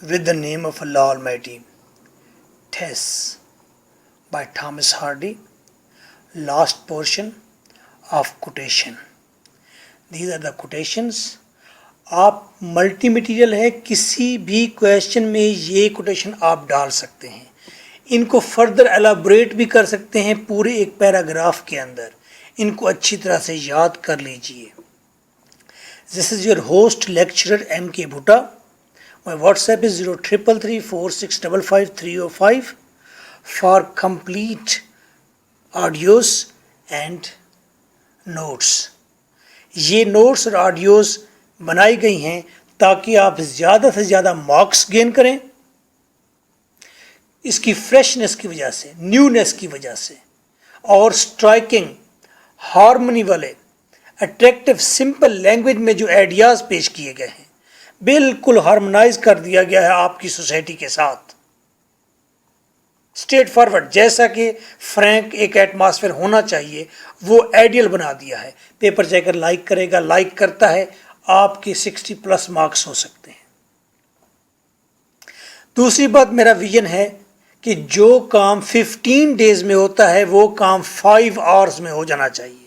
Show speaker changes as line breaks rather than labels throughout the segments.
With the name of Allah Almighty. Tess by Thomas Hardy. Last portion of quotation. These are the quotations. آپ multi material ہے، کسی بھی question میں یہ quotation آپ ڈال سکتے ہیں، ان کو فردر ایلابریٹ بھی کر سکتے ہیں پورے ایک پیراگراف کے اندر. ان کو اچھی طرح سے یاد کر لیجئے. This is your host lecturer M.K. Bhutta. My WhatsApp is 033346555305 for complete audios and notes. یہ نوٹس اور آڈیوز بنائی گئی ہیں تاکہ آپ زیادہ سے زیادہ مارکس گین کریں. اس کی فریشنس کی وجہ سے، نیونیس کی وجہ سے، اور سٹرائکنگ ہارمنی والے اٹریکٹیو سمپل لینگویج میں جو آئیڈیاز پیش کیے گئے ہیں، بالکل ہارمونائز کر دیا گیا ہے آپ کی سوسائٹی کے ساتھ. اسٹریٹ فارورڈ، جیسا کہ فرینک ایک ایٹماسفیئر ہونا چاہیے وہ آئیڈیل بنا دیا ہے. پیپر چیکر کر لائک کرے گا، لائک کرتا ہے، آپ کے 60+ مارکس ہو سکتے ہیں. دوسری بات، میرا ویژن ہے کہ جو کام 15 ڈیز میں ہوتا ہے وہ کام 5 آورز میں ہو جانا چاہیے.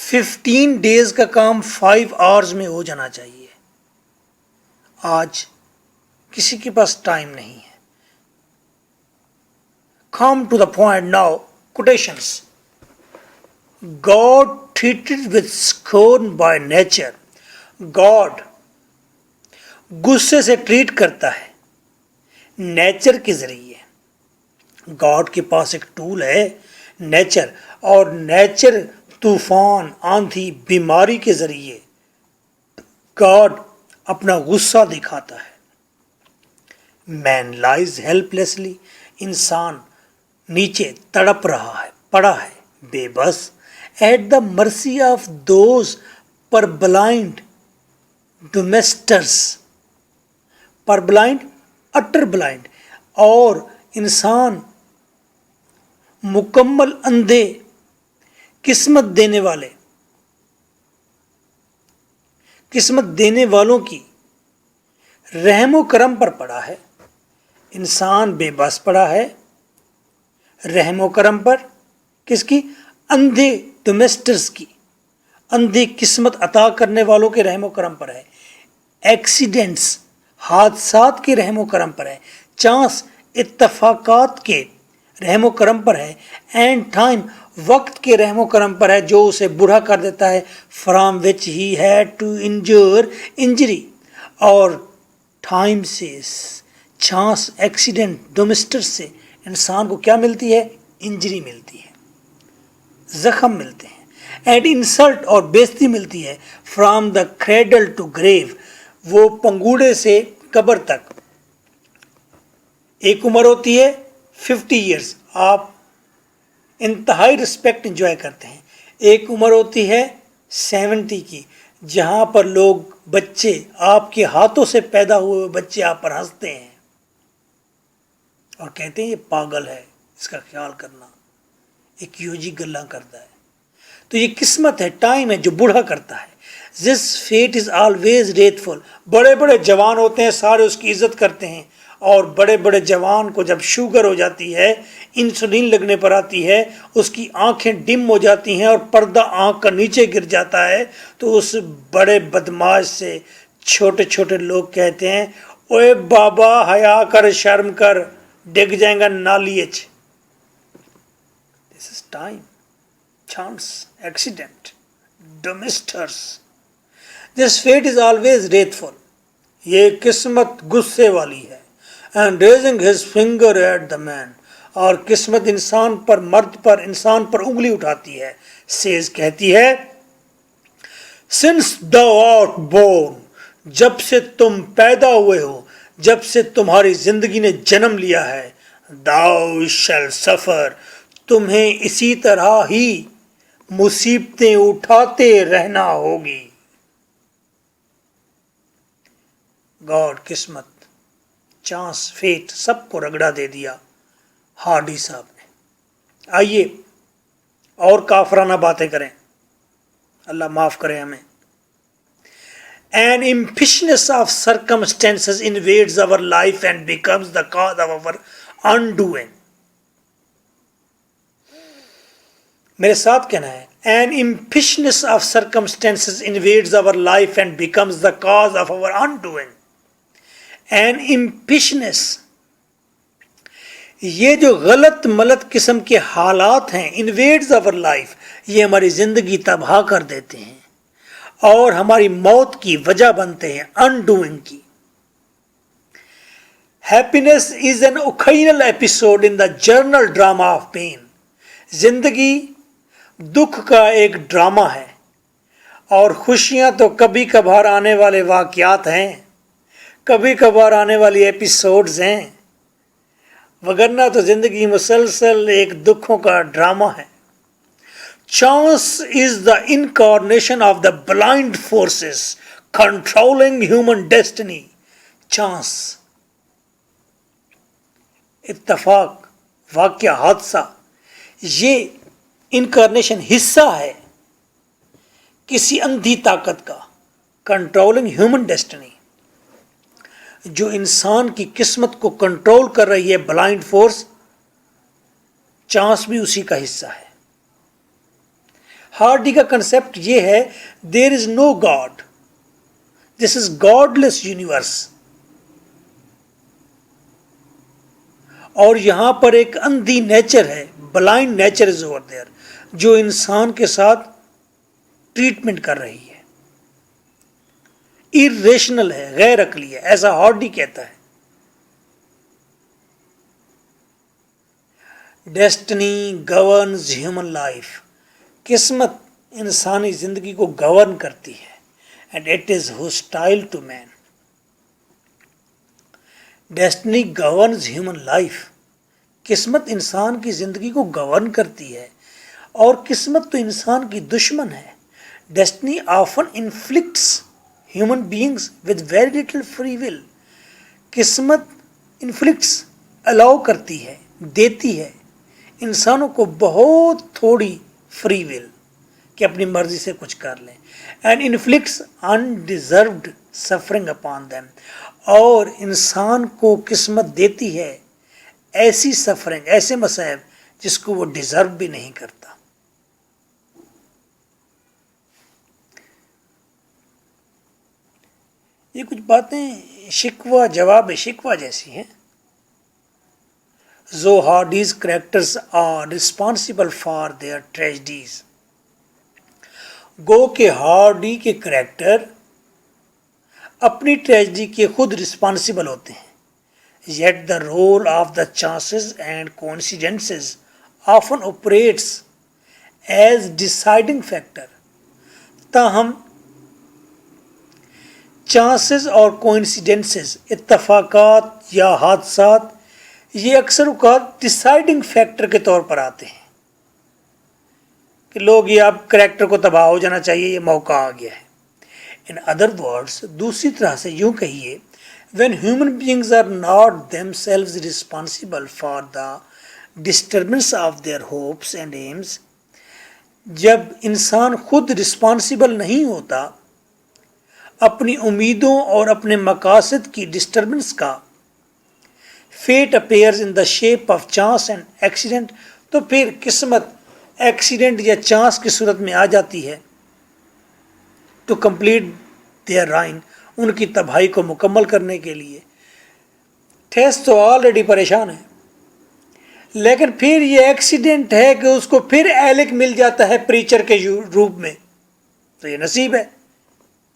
15 ڈیز کا کام 5 آورز میں ہو جانا چاہیے. آج کسی کے پاس ٹائم نہیں ہے. Come to the point now. Quotations. God treated with scorn by nature. God غصے سے ٹریٹ کرتا ہے نیچر کے ذریعے. گاڈ کے پاس ایک ٹول ہے نیچر، اور نیچر طوفان، آندھی، بیماری کے ذریعے گاڈ اپنا غصہ دکھاتا ہے. مین لائز ہیلپلیسلی، انسان نیچے تڑپ رہا ہے، پڑا ہے بے بس. At the mercy of those purblind doomsters, purblind utter blind, اور انسان مکمل اندھے قسمت دینے والوں کی رحم و کرم پر پڑا ہے. انسان بے بس پڑا ہے رحم و کرم پر. کس کی؟ اندھے ڈومیسٹرس کی، اندھی قسمت عطا کرنے والوں کے رحم و کرم پر ہے. ایکسیڈنٹس، حادثات کے رحم و کرم پر ہے. چانس، اتفاقات کے رحم و کرم پر ہے. اینڈ ٹائم، وقت کے رحم و کرم پر ہے جو اسے بوڑھا کر دیتا ہے. فرام وچ ہی ہیڈ ٹو انجر انجری، اور ٹائم سے، چانس، ایکسیڈنٹ، ڈومیسٹر سے انسان کو کیا ملتی ہے؟ انجری ملتی ہے، زخم ملتے ہیں. اینڈ انسلٹ، اور بےزتی ملتی ہے. فرام دا کریڈل ٹو گریو، وہ پنگوڑے سے قبر تک. ایک عمر ہوتی ہے 50 ایئرس، آپ انتہائی رسپیکٹ انجوائے کرتے ہیں. ایک عمر ہوتی ہے 70 کی، جہاں پر لوگ، بچے، آپ کے ہاتھوں سے پیدا ہوئے بچے آپ پر ہنستے ہیں اور کہتے ہیں یہ پاگل ہے، اس کا خیال کرنا، ایک یوجی گلاں کرتا ہے. تو یہ قسمت ہے، ٹائم ہے جو بوڑھا کرتا ہے. This fate is always wrathful. بڑے بڑے جوان ہوتے ہیں، سارے اس کی عزت کرتے ہیں، اور بڑے بڑے جوان کو جب شوگر ہو جاتی ہے، انسولین لگنے پر آتی ہے، اس کی آنکھیں ڈم ہو جاتی ہیں اور پردہ آنکھ کا نیچے گر جاتا ہے، تو اس بڑے بدماش سے چھوٹے چھوٹے لوگ کہتے ہیں اوے بابا حیا کر، شرم کر، ڈگ جائیں گا نالی اچ. This is time, chance, accident, domesters. This fate is always wrathful. یہ قسمت غصے والی ہے. And raising his finger at the man. اور قسمت انسان پر، مرد پر، انسان پر انگلی اٹھاتی ہے. Says، کہتی ہے Since thou art born، جب سے تم پیدا ہوئے ہو، جب سے تمہاری زندگی نے جنم لیا ہے، thou shall suffer، تمہیں اسی طرح ہی مصیبتیں اٹھاتے رہنا ہوگی. گاڈ، قسمت، چانس، فیٹ، سب کو رگڑا دے دیا ہارڈی صاحب نے. آئیے اور کافرانہ باتیں کریں، اللہ معاف کرے ہمیں. An impatience of circumstances invades our life and becomes the cause of our undoing. میرے ساتھ کہنا ہے an impatience of circumstances invades our life and becomes the cause of our undoing. An impatience, یہ جو غلط ملت قسم کے حالات ہیں invades our life، یہ ہماری زندگی تباہ کر دیتے ہیں اور ہماری موت کی وجہ بنتے ہیں undoing کی. Happiness is an occasional episode in the journal drama of pain. زندگی دکھ کا ایک ڈرامہ ہے اور خوشیاں تو کبھی کبھار آنے والے واقعات ہیں، کبھی کبھار آنے والی ایپیسوڈز ہیں، وگرنہ تو زندگی مسلسل ایک دکھوں کا ڈرامہ ہے. Chance is the incarnation of the blind forces controlling human destiny. Chance، اتفاق، واقعہ، حادثہ، یہ انکارنیشن حصہ ہے کسی اندھی طاقت کا، کنٹرولنگ ہیومن ڈیسٹنی، جو انسان کی قسمت کو کنٹرول کر رہی ہے. بلائنڈ فورس، چانس بھی اسی کا حصہ ہے. ہارڈی کا کنسپٹ یہ ہے there is no God, this is godless universe. اور یہاں پر ایک اندھی نیچر ہے، blind nature is over there, جو انسان کے ساتھ ٹریٹمنٹ کر رہی ہے، irrational ہے، غیر عقلی ہے، ایسا ہارڈی کہتا ہے. ڈیسٹنی گورنز ہیومن لائف، قسمت انسانی زندگی کو گورن کرتی ہے. And it is hostile to man. Destiny governs human life, قسمت انسان کی زندگی کو گورن کرتی ہے اور قسمت تو انسان کی دشمن ہے. Destiny often inflicts human beings with very little free will. قسمت انفلکٹس، الاؤ کرتی ہے، دیتی ہے انسانوں کو بہت تھوڑی فری ول کہ اپنی مرضی سے کچھ کر لیں. اینڈ انفلکٹس انڈیزروڈ سفرنگ اپان دیم، اور انسان کو قسمت دیتی ہے ایسی سفرنگ، ایسے مصائب جس کو وہ ڈیزرو بھی نہیں کرتا. یہ کچھ باتیں شکوہ جواب شکوہ جیسی ہیں. So Hardy's characters are responsible for their tragedies. گو کہ ہارڈی کے کریکٹر اپنی ٹریجڈی کے خود رسپانسبل ہوتے ہیں. Yet the role of the chances and coincidences often operates as deciding factor. تاہم چانسز اور کوئنسیڈنسز، اتفاقات یا حادثات، یہ اکثر اوقات ڈیسائیڈنگ فیکٹر کے طور پر آتے ہیں کہ لوگ یہ اب کریکٹر کو تباہ ہو جانا چاہیے، یہ موقع آ گیا ہے. In other words، دوسری طرح سے یوں کہیے، when human beings are not themselves responsible for the disturbance of their hopes and aims، جب انسان خود رسپانسبل نہیں ہوتا اپنی امیدوں اور اپنے مقاصد کی ڈسٹربنس کا، fate appears in the shape of chance and accident، تو پھر قسمت ایکسیڈنٹ یا چانس کی صورت میں آ جاتی ہے to complete their ruin، ان کی تباہی کو مکمل کرنے کے لیے. ٹھیس تو آلریڈی پریشان ہے، لیکن پھر یہ ایکسیڈنٹ ہے کہ اس کو پھر ایلک مل جاتا ہے پریچر کے روپ میں، تو یہ نصیب ہے،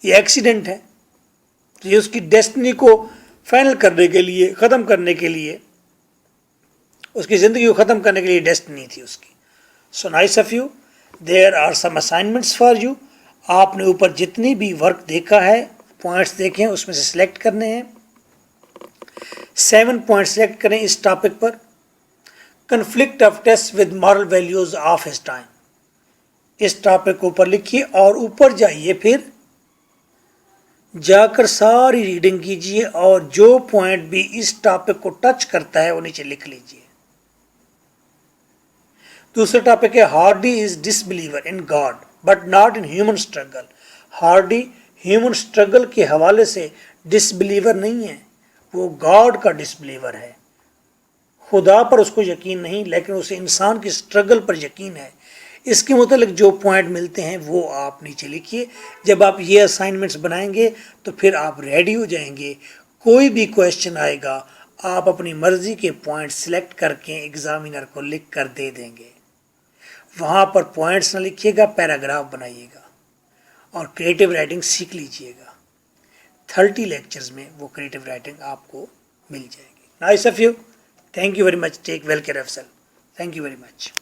یہ ایکسیڈنٹ ہے. تو یہ اس کی ڈیسٹنی کو فائنل کرنے کے لیے، ختم کرنے کے لیے، اس کی زندگی کو ختم کرنے کے لیے ڈیسٹنی تھی اس کی. So nice of you, there are some assignments for you. آپ نے اوپر جتنی بھی ورک دیکھا ہے، پوائنٹس دیکھیں، اس میں سے سلیکٹ کرنے ہیں. 7 پوائنٹ سلیکٹ کریں اس ٹاپک پر. Conflict of Tess with moral values of his time, اس ٹاپک کو اوپر لکھیے اور اوپر جائیے، پھر جا کر ساری ریڈنگ کیجیے اور جو پوائنٹ بھی اس ٹاپک کو ٹچ کرتا ہے وہ نیچے لکھ لیجیے. دوسرا ٹاپک ہے Hardy is disbeliever in God but not in human struggle. Hardy human struggle کے حوالے سے ڈسبلیور نہیں ہے، وہ گاڈ کا ڈسبلیور ہے. خدا پر اس کو یقین نہیں، لیکن اسے انسان کی اسٹرگل پر یقین ہے. اس کے متعلق جو پوائنٹ ملتے ہیں وہ آپ نیچے لکھیے. جب آپ یہ اسائنمنٹس بنائیں گے تو پھر آپ ریڈی ہو جائیں گے. کوئی بھی کویشچن آئے گا آپ اپنی مرضی کے پوائنٹ سلیکٹ کر کے ایگزامینر کو لکھ کر دے دیں گے. وہاں پر پوائنٹس نہ لکھیے گا، پیراگراف بنائیے گا اور کریٹیو رائٹنگ سیکھ لیجئے گا. 30 لیکچرز میں وہ کریٹیو رائٹنگ آپ کو مل جائے گی. Nice of you. Thank you very much. Take well care of self. Thank you very much.